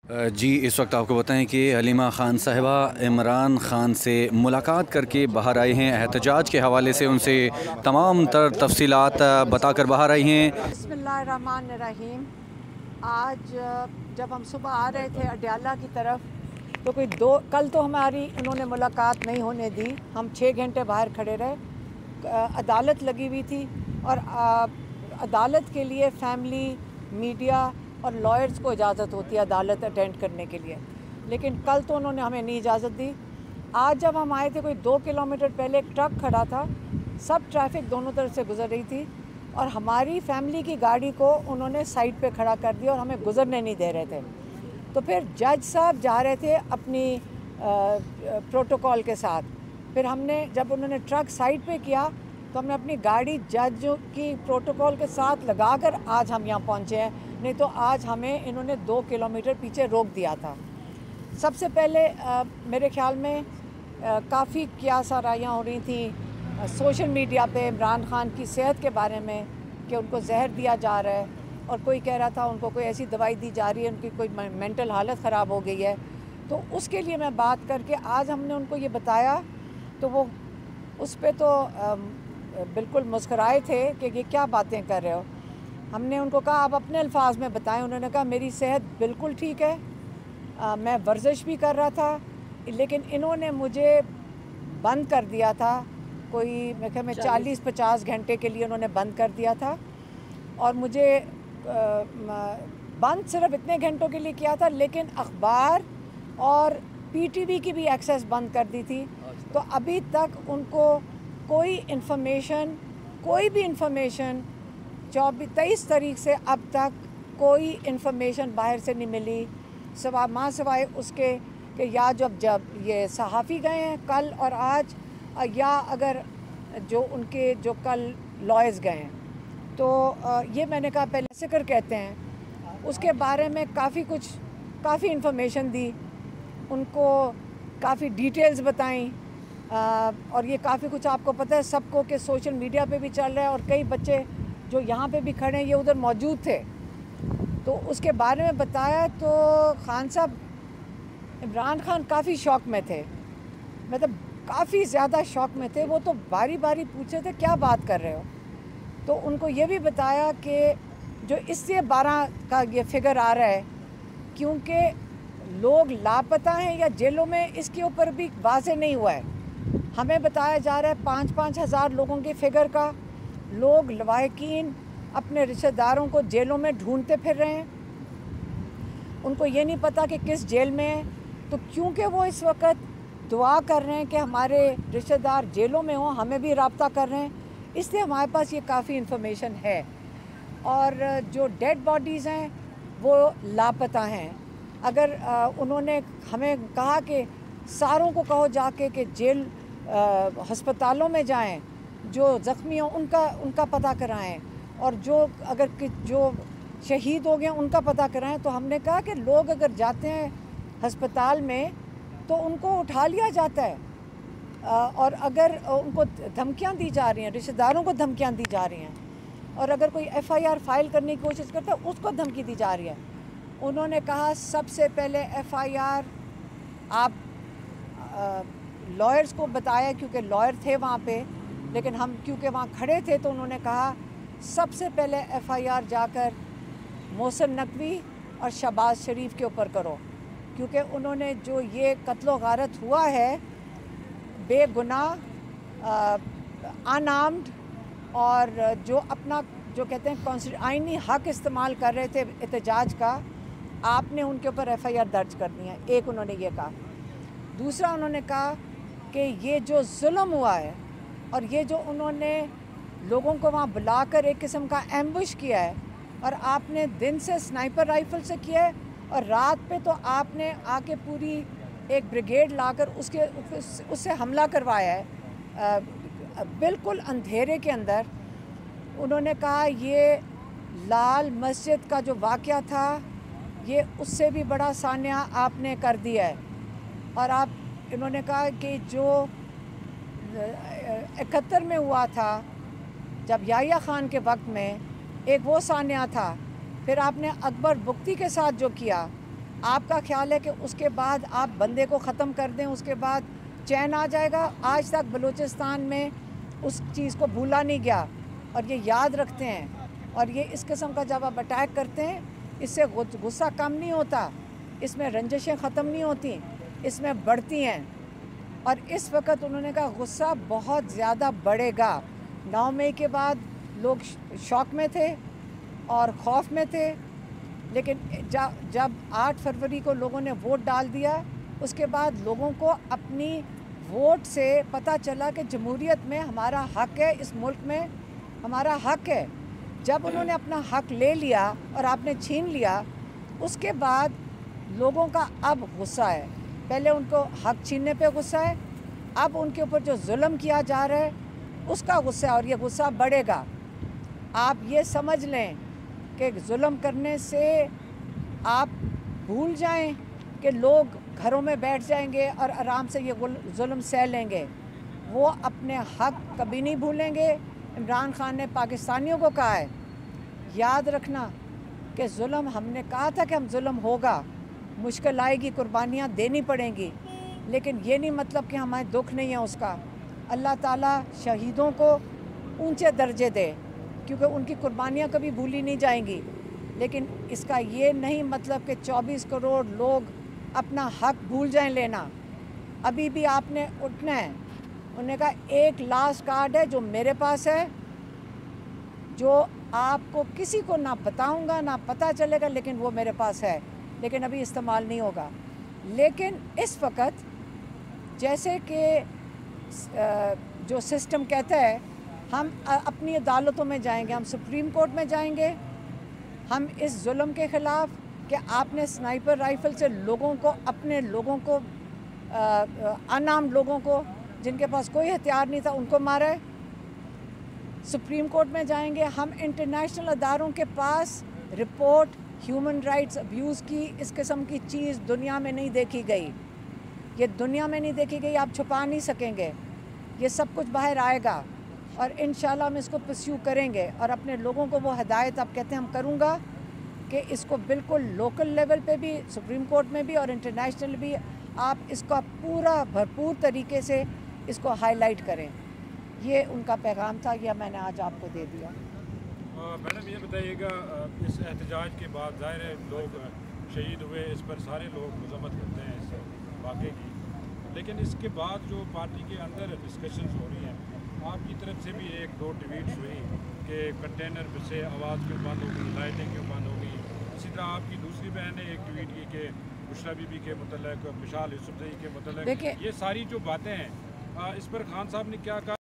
جی اس وقت آپ کو بتائیں کہ حلیمہ خان صاحبہ عمران خان سے ملاقات کر کے باہر آئی ہیں، احتجاج کے حوالے سے ان سے تمام تر تفصیلات بتا کر باہر آئی ہیں۔ بسم اللہ الرحمن الرحیم۔ آج جب ہم صبح آ رہے تھے اڈیالہ کی طرف تو کل تو ہماری انہوں نے ملاقات نہیں ہونے دی، ہم 6 گھنٹے باہر کھڑے رہے، عدالت لگی ہوئی تھی اور عدالت کے لیے فیملی، میڈیا اور لائرز کو اجازت ہوتی ہے عدالت اٹینڈ کرنے کے لیے، لیکن کل تو انہوں نے ہمیں نہیں اجازت دی۔ آج جب ہم آئے تھے کوئی 2 کلومیٹر پہلے ایک ٹرک کھڑا تھا، سب ٹریفک دونوں طرف سے گزر رہی تھی اور ہماری فیملی کی گاڑی کو انہوں نے سائڈ پہ کھڑا کر دیا اور ہمیں گزرنے نہیں دے رہے تھے۔ تو پھر جج صاحب جا رہے تھے اپنی پروٹوکول کے ساتھ، پھر ہم نے جب انہوں نے ٹرک سائڈ پہ کیا تو ہم نے اپنی گاڑی جج کی پروٹوکول کے ساتھ لگا کر آج ہم یہاں پہنچے ہیں، نہیں تو آج ہمیں انہوں نے 2 کلومیٹر پیچھے روک دیا تھا۔ سب سے پہلے میرے خیال میں کافی کیاسارائیاں ہو رہی تھیں سوشل میڈیا پہ عمران خان کی صحت کے بارے میں کہ ان کو زہر دیا جا رہا ہے، اور کوئی کہہ رہا تھا ان کو کوئی ایسی دوائی دی جا رہی ہے، ان کی کوئی مینٹل حالت خراب ہو گئی ہے۔ تو اس کے لیے میں بات کر کے آج ہم نے ان کو یہ بتایا تو وہ اس پہ تو بالکل مسکرائے تھے کہ یہ کیا باتیں کر رہے ہو۔ ہم نے ان کو کہا آپ اپنے الفاظ میں بتائیں، انہوں نے کہا میری صحت بالکل ٹھیک ہے، میں ورزش بھی کر رہا تھا، لیکن انہوں نے مجھے بند کر دیا تھا، کوئی میں کہ 40-50 گھنٹے کے لیے انہوں نے بند کر دیا تھا، اور مجھے بند صرف اتنے گھنٹوں کے لیے کیا تھا، لیکن اخبار اور پی ٹی وی کی بھی ایکسیس بند کر دی تھی۔ تو ابھی تک ان کو کوئی بھی انفارمیشن 23 تاریخ سے اب تک کوئی انفارمیشن باہر سے نہیں ملی، سوائے اس کے کہ یا جب یہ صحافی گئے ہیں کل اور آج، یا اگر جو کل لائرز گئے ہیں، تو یہ میں نے کہا پہلے ذکر کہتے ہیں، اس کے بارے میں کافی انفارمیشن دی، ان کو کافی ڈیٹیلز بتائیں، اور یہ کافی کچھ آپ کو پتہ ہے سب کو کہ سوشل میڈیا پہ بھی چل رہا ہے، اور کئی بچے جو یہاں پہ بھی کھڑے ہیں یہ ادھر موجود تھے، تو اس کے بارے میں بتایا۔ تو خان صاحب عمران خان کافی شوق میں تھے، مطلب کافی زیادہ شوق میں تھے، وہ تو باری باری پوچھے تھے کیا بات کر رہے ہو۔ تو ان کو یہ بھی بتایا کہ جو اس سے 12 کا یہ فگر آ رہا ہے، کیونکہ لوگ لاپتہ ہیں یا جیلوں میں، اس کے اوپر بھی واضح نہیں ہوا ہے۔ ہمیں بتایا جا رہا ہے 5-5 ہزار لوگوں کے فگر کا، لوگ لواحقین اپنے رشتہ داروں کو جیلوں میں ڈھونڈتے پھر رہے ہیں، ان کو یہ نہیں پتہ کہ کس جیل میں ہیں۔ تو کیونکہ وہ اس وقت دعا کر رہے ہیں کہ ہمارے رشتہ دار جیلوں میں ہوں، ہمیں بھی رابطہ کر رہے ہیں، اس لیے ہمارے پاس یہ کافی انفارمیشن ہے۔ اور جو ڈیڈ باڈیز ہیں وہ لاپتہ ہیں۔ اگر انہوں نے ہمیں کہا کہ ساروں کو کہو جا کے کہ جیل ہسپتالوں میں جائیں، جو زخمی ہوں ان کا پتہ کرائیں، اور جو شہید ہو گئے ان کا پتہ کرائیں۔ تو ہم نے کہا کہ لوگ اگر جاتے ہیں ہسپتال میں تو ان کو اٹھا لیا جاتا ہے، اور اگر ان کو دھمکیاں دی جا رہی ہیں، رشتہ داروں کو دھمکیاں دی جا رہی ہیں، اور اگر کوئی ایف آئی آر فائل کرنے کی کوشش کرتا ہے اس کو دھمکی دی جا رہی ہے۔ انہوں نے کہا سب سے پہلے ایف آئی آر آپ لائرز کو بتایا، کیونکہ لائر تھے وہاں پہ، لیکن ہم کیونکہ وہاں کھڑے تھے تو انہوں نے کہا سب سے پہلے ایف آئی آر جا کر محسن نقوی اور شہباز شریف کے اوپر کرو، کیونکہ انہوں نے جو یہ قتل و غارت ہوا ہے بے گناہ ان آرمڈ، اور جو اپنا جو کہتے ہیں آئینی حق استعمال کر رہے تھے احتجاج کا، آپ نے ان کے اوپر ایف آئی آر درج کرنی ہے، ایک انہوں نے یہ کہا۔ دوسرا انہوں نے کہا کہ یہ جو ظلم ہوا ہے اور یہ جو انہوں نے لوگوں کو وہاں بلا کر ایک قسم کا ایمبش کیا ہے، اور آپ نے دن سے سنائپر رائفل سے کیا ہے، اور رات پہ تو آپ نے آ کے پوری ایک بریگیڈ لا کر اس سے حملہ کروایا ہے بالکل اندھیرے کے اندر۔ انہوں نے کہا یہ لال مسجد کا جو واقعہ تھا یہ اس سے بھی بڑا سانحہ آپ نے کر دیا ہے، اور انہوں نے کہا کہ جو 71 میں ہوا تھا جب یحییٰ خان کے وقت میں ایک وہ سانحہ تھا، پھر آپ نے اکبر بگٹی کے ساتھ جو کیا، آپ کا خیال ہے کہ اس کے بعد آپ بندے کو ختم کر دیں, اس کے بعد چین آ جائے گا؟ آج تک بلوچستان میں اس چیز کو بھولا نہیں گیا اور یہ یاد رکھتے ہیں. اور یہ اس قسم کا جب آپ اٹیک کرتے ہیں, اس سے غصہ کم نہیں ہوتا, اس میں رنجشیں ختم نہیں ہوتی, اس میں بڑھتی ہیں. اور اس وقت انہوں نے کہا غصہ بہت زیادہ بڑھے گا. 9 مئی کے بعد لوگ شوق میں تھے اور خوف میں تھے, لیکن جب 8 فروری کو لوگوں نے ووٹ ڈال دیا, اس کے بعد لوگوں کو اپنی ووٹ سے پتہ چلا کہ جمہوریت میں ہمارا حق ہے, اس ملک میں ہمارا حق ہے. جب انہوں نے اپنا حق لے لیا اور آپ نے چھین لیا, اس کے بعد لوگوں کا اب غصہ ہے. پہلے ان کو حق چھیننے پہ غصہ ہے, اب ان کے اوپر جو ظلم کیا جا رہا ہے اس کا غصہ ہے, اور یہ غصہ بڑھے گا. آپ یہ سمجھ لیں کہ ظلم کرنے سے آپ بھول جائیں کہ لوگ گھروں میں بیٹھ جائیں گے اور آرام سے یہ ظلم سہ لیں گے. وہ اپنے حق کبھی نہیں بھولیں گے. عمران خان نے پاکستانیوں کو کہا ہے, یاد رکھنا کہ ظلم, ہم نے کہا تھا کہ ہم ظلم ہوگا, مشکل آئے گی, قربانیاں دینی پڑیں گی, لیکن یہ نہیں مطلب کہ ہمیں دکھ نہیں ہے اس کا. اللہ تعالیٰ شہیدوں کو اونچے درجے دے, کیونکہ ان کی قربانیاں کبھی بھولی نہیں جائیں گی. لیکن اس کا یہ نہیں مطلب کہ 24 کروڑ لوگ اپنا حق بھول جائیں لینا. ابھی بھی آپ نے اٹھنا ہے. انہوں نے کہا ایک لاسٹ کارڈ ہے جو میرے پاس ہے, جو آپ کو کسی کو نہ بتاؤں گا, نہ پتہ چلے گا, لیکن وہ میرے پاس ہے, لیکن ابھی استعمال نہیں ہوگا. لیکن اس وقت جیسے کہ جو سسٹم کہتا ہے, ہم اپنی عدالتوں میں جائیں گے, ہم سپریم کورٹ میں جائیں گے, ہم اس ظلم کے خلاف کہ آپ نے سنائپر رائفل سے لوگوں کو, اپنے لوگوں کو, انارمڈ لوگوں کو جن کے پاس کوئی ہتھیار نہیں تھا, ان کو مارا ہے. سپریم کورٹ میں جائیں گے, ہم انٹرنیشنل اداروں کے پاس رپورٹ ہیومن رائٹس ابیوز کی, اس قسم کی چیز دنیا میں نہیں دیکھی گئی, یہ دنیا میں نہیں دیکھی گئی, آپ چھپا نہیں سکیں گے, یہ سب کچھ باہر آئے گا. اور انشاءاللہ ہم اس کو پرسیو کریں گے, اور اپنے لوگوں کو وہ ہدایت آپ کہتے ہیں ہم کروں گا کہ اس کو بالکل لوکل لیول پہ بھی, سپریم کورٹ میں بھی اور انٹرنیشنل بھی, آپ اس کا پورا بھرپور طریقے سے اس کو ہائی لائٹ کریں. یہ ان کا پیغام تھا, یہ میں نے آج آپ کو دے دیا. میڈم یہ بتائیے گا, اس احتجاج کے بعد ظاہر ہے لوگ شہید ہوئے, اس پر سارے لوگ مذمت کرتے ہیں اس واقعے کی, لیکن اس کے بعد جو پارٹی کے اندر ڈسکشنز ہو رہی ہیں, آپ کی طرف سے بھی 1-2 ٹویٹس ہوئی کہ کنٹینر سے آواز کیوں بند ہو گئی, لائٹیں کیوں بند ہو گئی. اسی طرح آپ کی دوسری بہن نے ایک ٹویٹ کی کہ بشریٰ بی بی کے متعلق, مشال یوسف زئی کے متعلق, یہ ساری جو باتیں ہیں اس پر خان صاحب نے کیا کہا؟